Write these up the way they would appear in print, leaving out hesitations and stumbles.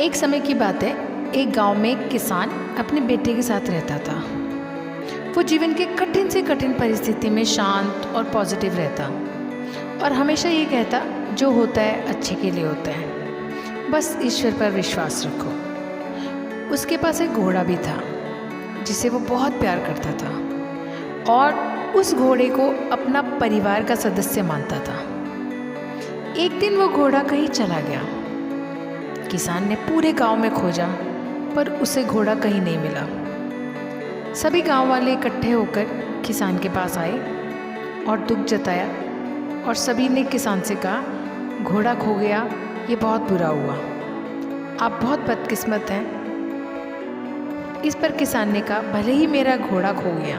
एक समय की बात है, एक गांव में एक किसान अपने बेटे के साथ रहता था। वो जीवन के कठिन से कठिन परिस्थिति में शांत और पॉजिटिव रहता और हमेशा ये कहता, जो होता है अच्छे के लिए होता है, बस ईश्वर पर विश्वास रखो। उसके पास एक घोड़ा भी था जिसे वो बहुत प्यार करता था और उस घोड़े को अपना परिवार का सदस्य मानता था। एक दिन वो घोड़ा कहीं चला गया। किसान ने पूरे गांव में खोजा पर उसे घोड़ा कहीं नहीं मिला। सभी गांव वाले इकट्ठे होकर किसान के पास आए और दुख जताया और सभी ने किसान से कहा, घोड़ा खो गया, ये बहुत बुरा हुआ, आप बहुत बदकिस्मत हैं। इस पर किसान ने कहा, भले ही मेरा घोड़ा खो गया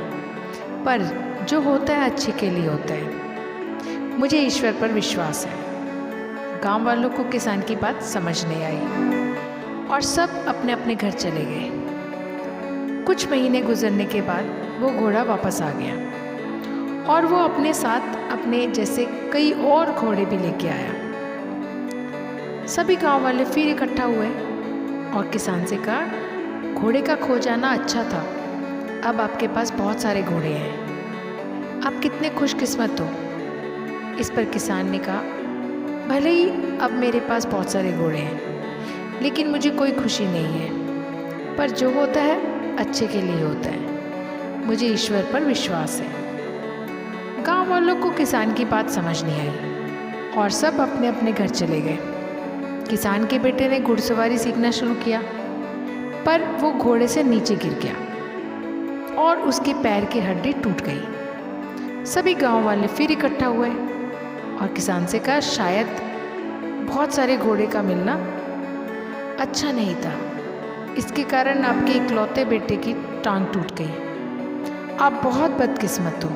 पर जो होता है अच्छे के लिए होता है, मुझे ईश्वर पर विश्वास है। गांव वालों को किसान की बात समझ नहीं आई और सब अपने अपने घर चले गए। कुछ महीने गुजरने के बाद वो घोड़ा वापस आ गया और वो अपने साथ अपने जैसे कई और घोड़े भी लेके आया। सभी गांव वाले फिर इकट्ठा हुए और किसान से कहा, घोड़े का खो जाना अच्छा था, अब आपके पास बहुत सारे घोड़े हैं, आप कितने खुशकिस्मत हो। इस पर किसान ने कहा, भले ही अब मेरे पास बहुत सारे घोड़े हैं लेकिन मुझे कोई खुशी नहीं है, पर जो होता है अच्छे के लिए होता है, मुझे ईश्वर पर विश्वास है। गांव वालों को किसान की बात समझ नहीं आई और सब अपने अपने घर चले गए। किसान के बेटे ने घुड़सवारी सीखना शुरू किया पर वो घोड़े से नीचे गिर गया और उसके पैर की हड्डी टूट गई। सभी गांव वाले फिर इकट्ठा हुए और किसान से कहा, शायद बहुत सारे घोड़े का मिलना अच्छा नहीं था, इसके कारण आपके इकलौते बेटे की टांग टूट गई, आप बहुत बदकिस्मत हो,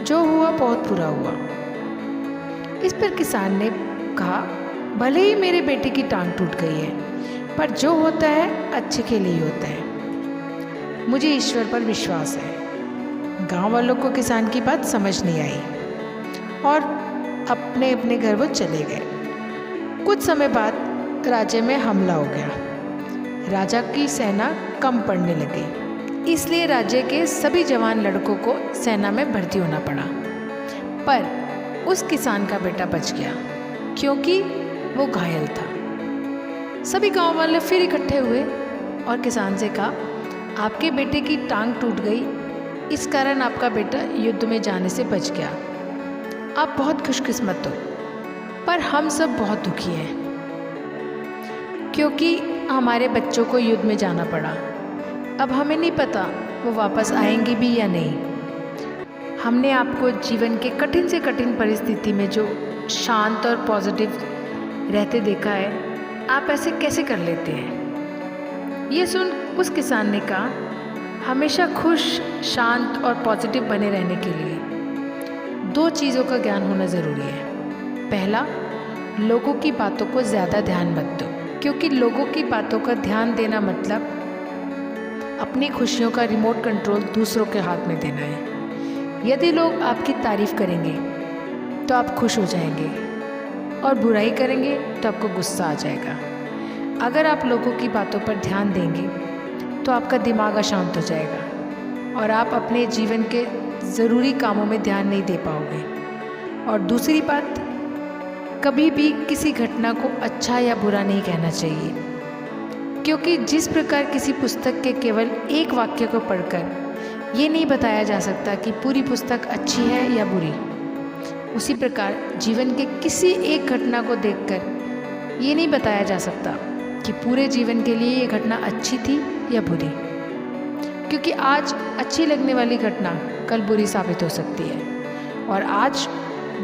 जो हुआ बहुत बुरा हुआ। इस पर किसान ने कहा, भले ही मेरे बेटे की टांग टूट गई है पर जो होता है अच्छे के लिए होता है, मुझे ईश्वर पर विश्वास है। गांव वालों को किसान की बात समझ नहीं आई और अपने अपने घर वो चले गए। कुछ समय बाद राज्य में हमला हो गया। राजा की सेना कम पड़ने लगी, इसलिए राज्य के सभी जवान लड़कों को सेना में भर्ती होना पड़ा। पर उस किसान का बेटा बच गया क्योंकि वो घायल था। सभी गांव वाले फिर इकट्ठे हुए और किसान से कहा, आपके बेटे की टांग टूट गई, इस कारण आपका बेटा युद्ध में जाने से बच गया, आप बहुत खुशकिस्मत हो, पर हम सब बहुत दुखी हैं क्योंकि हमारे बच्चों को युद्ध में जाना पड़ा। अब हमें नहीं पता वो वापस आएंगे भी या नहीं। हमने आपको जीवन के कठिन से कठिन परिस्थिति में जो शांत और पॉजिटिव रहते देखा है, आप ऐसे कैसे कर लेते हैं। ये सुन उस किसान ने कहा, हमेशा खुश, शांत और पॉजिटिव बने रहने के लिए दो चीज़ों का ज्ञान होना ज़रूरी है। पहला, लोगों की बातों को ज़्यादा ध्यान मत दो, क्योंकि लोगों की बातों का ध्यान देना मतलब अपनी खुशियों का रिमोट कंट्रोल दूसरों के हाथ में देना है। यदि लोग आपकी तारीफ़ करेंगे तो आप खुश हो जाएंगे और बुराई करेंगे तो आपको गुस्सा आ जाएगा। अगर आप लोगों की बातों पर ध्यान देंगे तो आपका दिमाग अशांत हो जाएगा और आप अपने जीवन के ज़रूरी कामों में ध्यान नहीं दे पाओगे। और दूसरी बात, कभी भी किसी घटना को अच्छा या बुरा नहीं कहना चाहिए, क्योंकि जिस प्रकार किसी पुस्तक के केवल एक वाक्य को पढ़कर ये नहीं बताया जा सकता कि पूरी पुस्तक अच्छी है या बुरी, उसी प्रकार जीवन के किसी एक घटना को देखकर ये नहीं बताया जा सकता कि पूरे जीवन के लिए ये घटना अच्छी थी या बुरी, क्योंकि आज अच्छी लगने वाली घटना कल बुरी साबित हो सकती है और आज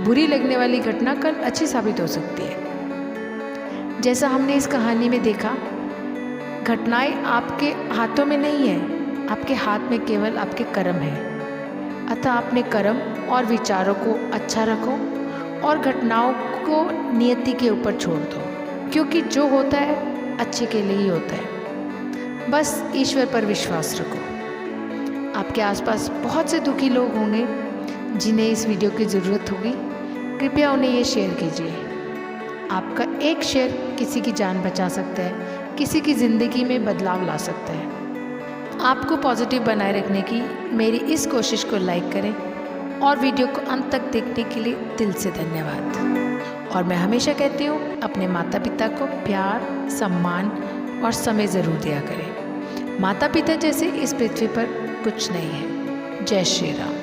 बुरी लगने वाली घटना कल अच्छी साबित हो सकती है। जैसा हमने इस कहानी में देखा, घटनाएं आपके हाथों में नहीं है, आपके हाथ में केवल आपके कर्म हैं। अतः अपने कर्म और विचारों को अच्छा रखो और घटनाओं को नियति के ऊपर छोड़ दो, क्योंकि जो होता है अच्छे के लिए ही होता है। बस ईश्वर पर विश्वास रखो। आपके आसपास बहुत से दुखी लोग होंगे जिन्हें इस वीडियो की ज़रूरत होगी, कृपया उन्हें ये शेयर कीजिए। आपका एक शेयर किसी की जान बचा सकता है, किसी की ज़िंदगी में बदलाव ला सकता है। आपको पॉजिटिव बनाए रखने की मेरी इस कोशिश को लाइक करें और वीडियो को अंत तक देखने के लिए दिल से धन्यवाद। और मैं हमेशा कहती हूँ, अपने माता पिता को प्यार, सम्मान और समय ज़रूर दिया करें। माता पिता जैसे इस पृथ्वी पर कुछ नहीं है। जय श्री राम।